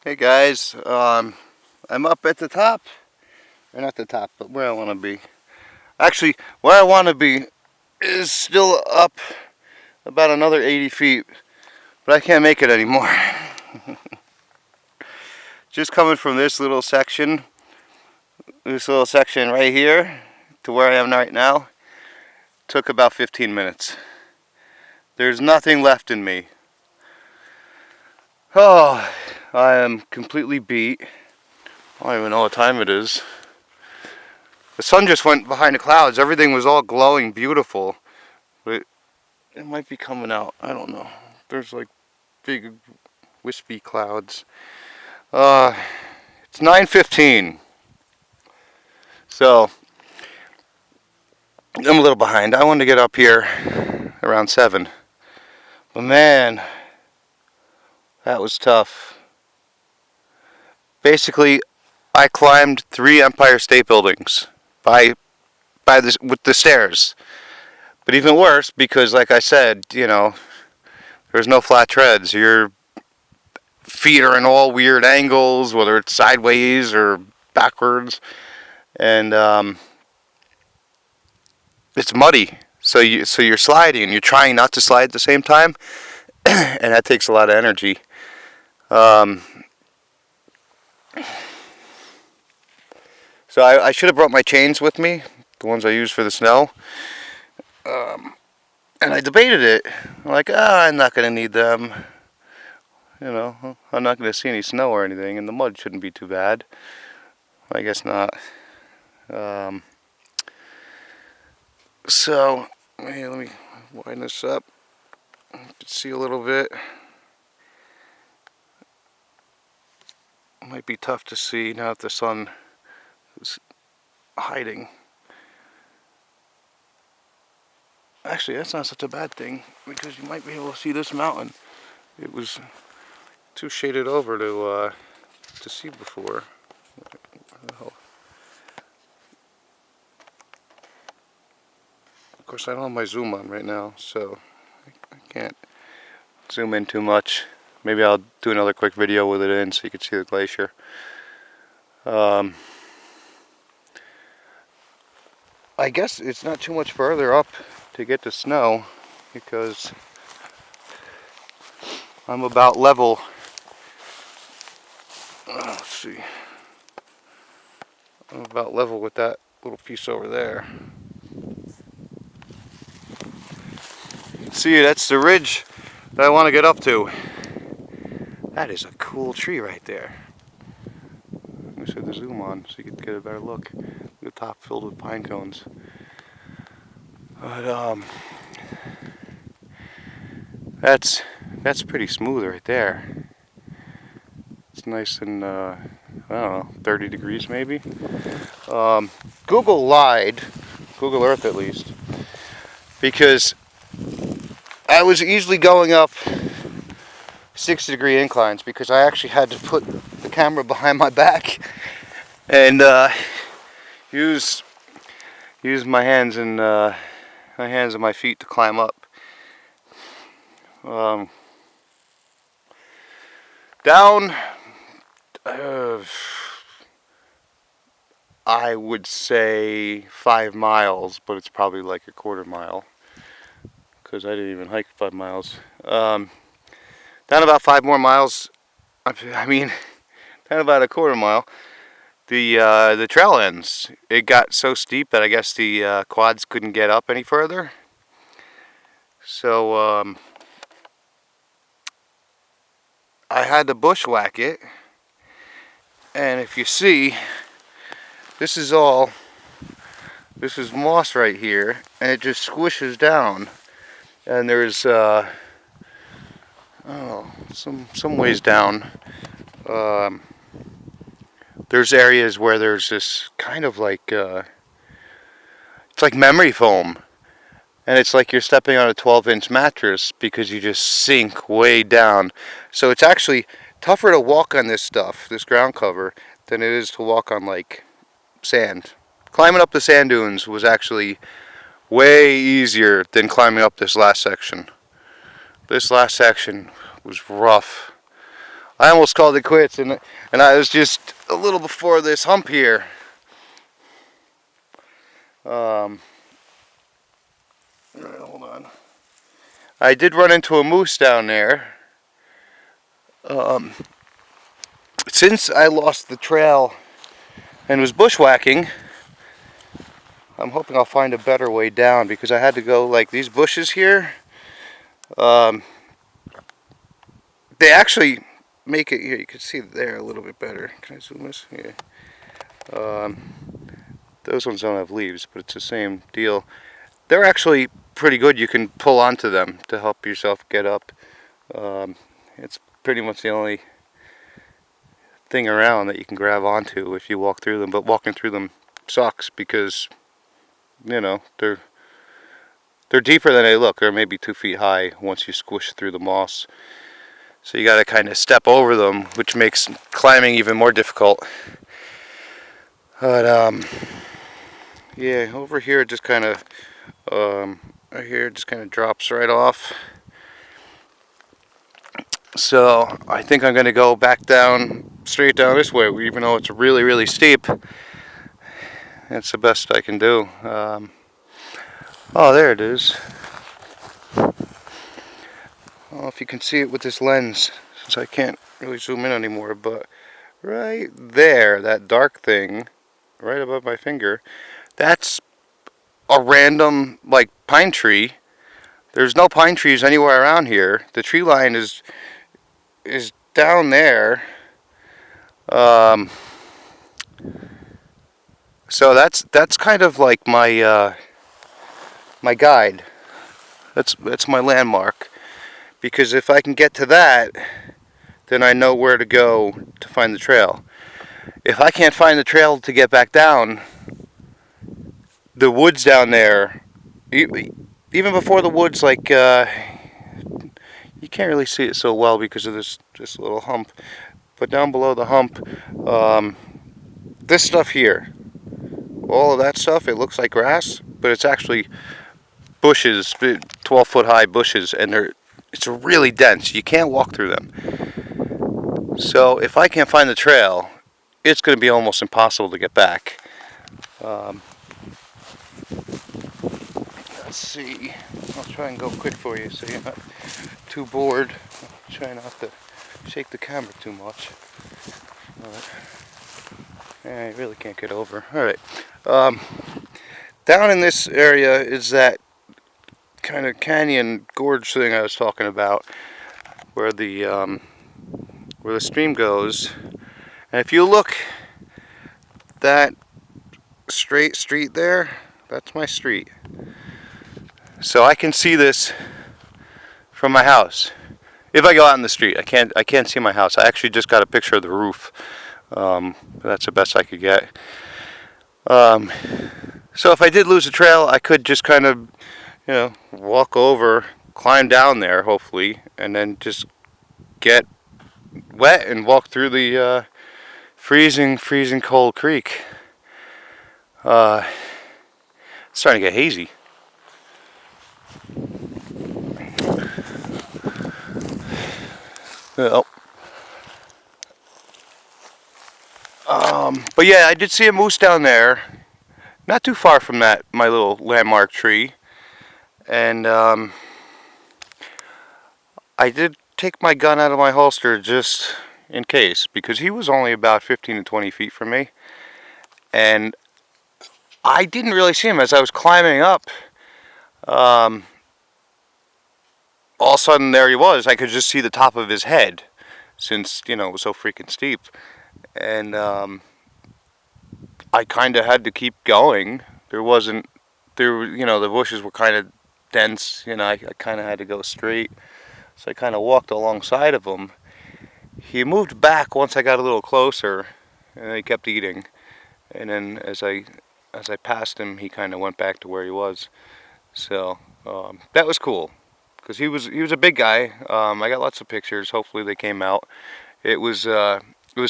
Hey guys, I'm up at the top, or not the top, but where I want to be. Actually, where I want to be is still up about another 80 feet, but I can't make it anymore. Just coming from this little section right here, to where I am right now, took about 15 minutes. There's nothing left in me. Oh, I am completely beat. I don't even know what time it is. The sun just went behind the clouds. Everything was all glowing beautiful. But it might be coming out. I don't know. There's like big wispy clouds. It's 9:15. So I'm a little behind. I wanted to get up here around 7. But man, that was tough. Basically, I climbed 3 Empire State Buildings with the stairs. But even worse, because like I said, there's no flat treads. Your feet are in all weird angles, whether it's sideways or backwards, and it's muddy. So you're sliding, and you're trying not to slide at the same time, and that takes a lot of energy. So I should have brought my chains with me, the ones I use for the snow. And I debated it. I'm like, I'm not going to need them. I'm not going to see any snow or anything, and the mud shouldn't be too bad. I guess not. So, hey, let me widen this up. You can see a little bit. It might be tough to see now that the sun is hiding. Actually, that's not such a bad thing, because you might be able to see this mountain. It was too shaded over to see before. Of course, I don't have my zoom on right now, so I can't zoom in too much. Maybe I'll do another quick video with it in so you can see the glacier. I guess it's not too much further up to get to snow, because I'm about level. Let's see. I'm about level with that little piece over there. See, that's the ridge that I want to get up to. That is a cool tree right there. Let me set the zoom on so you can get a better look. The top filled with pine cones. But that's pretty smooth right there. It's nice and I don't know, 30 degrees maybe. Google lied, Google Earth at least, because I was easily going up 60-degree inclines, because I actually had to put the camera behind my back and use my hands and my feet to climb up. Down, I would say 5 miles, but it's probably like a quarter mile, because I didn't even hike 5 miles. Down about 5 more miles. I mean, down about a quarter mile. The trail ends. It got so steep that I guess the quads couldn't get up any further. So I had to bushwhack it, and if you see, this is moss right here, and it just squishes down, and there's some ways down, there's areas where there's this kind of like it's like memory foam. And it's like you're stepping on a 12-inch mattress, because you just sink way down. So it's actually tougher to walk on this stuff, this ground cover, than it is to walk on like sand. Climbing up the sand dunes was actually way easier than climbing up this last section. This last section was rough. I almost called it quits, and I was just a little before this hump here. Hold on. I did run into a moose down there. Since I lost the trail and was bushwhacking, I'm hoping I'll find a better way down, because I had to go like these bushes here. They actually make it here. You can see there a little bit better. Can I zoom this? Yeah. Those ones don't have leaves, but it's the same deal. They're actually pretty good. You can pull onto them to help yourself get up. It's pretty much the only thing around that you can grab onto if you walk through them. But walking through them sucks, because you know they're deeper than they look. They're maybe 2 feet high once you squish through the moss. So you got to kind of step over them, which makes climbing even more difficult. But yeah, over here it just kind of right here it just kind of drops right off. So I think I'm going to go back down, straight down this way, even though it's really, really steep. That's the best I can do. Oh, there it is. I don't know if you can see it with this lens, since I can't really zoom in anymore, but right there, that dark thing, right above my finger, that's a random, like, pine tree. There's no pine trees anywhere around here. The tree line is down there. So that's kind of like my my guide. That's my landmark, because if I can get to that, then I know where to go to find the trail. If I can't find the trail to get back down, the woods down there, even before the woods, like you can't really see it so well because of this little hump, but down below the hump, this stuff here, all of that stuff, it looks like grass, but it's actually bushes, 12-foot high bushes, and it's really dense. You can't walk through them. So if I can't find the trail, it's going to be almost impossible to get back. Let's see. I'll try and go quick for you so you're not too bored. I'll try not to shake the camera too much. I really can't get over. Alright. Down in this area is that kind of canyon gorge thing I was talking about, where the stream goes. And if you look, that straight street there, that's my street. So I can see this from my house. If I go out in the street, I can't see my house. I actually just got a picture of the roof. That's the best I could get. So if I did lose a trail, I could just kind of, walk over, climb down there, hopefully, and then just get wet and walk through the freezing cold creek. It's starting to get hazy. Well, but yeah, I did see a moose down there, not too far from my little landmark tree, and I did take my gun out of my holster just in case, because he was only about 15 to 20 feet from me, and I didn't really see him as I was climbing up. All of a sudden there he was. I could just see the top of his head, since it was so freaking steep, and I kind of had to keep going. The bushes were kind of dense. I kind of had to go straight, so I kind of walked alongside of him. He moved back once I got a little closer, and he kept eating, and then as I passed him, he kind of went back to where he was. So that was cool, because he was a big guy. I got lots of pictures. Hopefully they came out. It was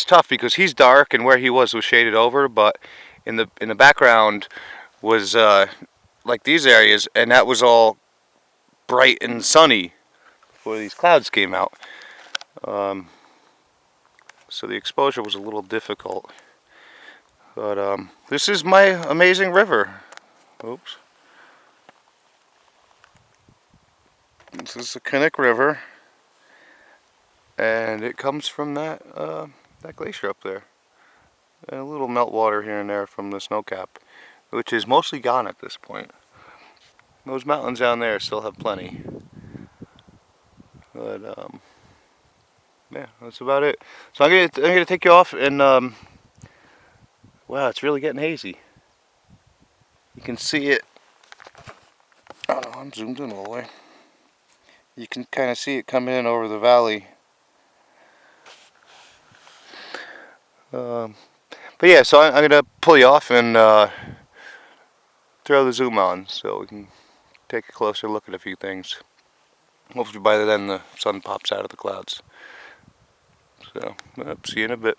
tough because he's dark, and where he was shaded over, but in the background was like these areas, and that was all bright and sunny before these clouds came out. so the exposure was a little difficult. But this is my amazing river. Oops. This is the Knik River, and it comes from that glacier up there. And a little meltwater here and there from the snow cap, which is mostly gone at this point. Those mountains down there still have plenty. But yeah, that's about it. So I'm gonna take you off, and wow, it's really getting hazy. You can see it. Oh, I'm zoomed in all the way. You can kind of see it coming in over the valley. But yeah, so I'm gonna pull you off and throw the zoom on so we can take a closer look at a few things. Hopefully by then the sun pops out of the clouds. So, see you in a bit.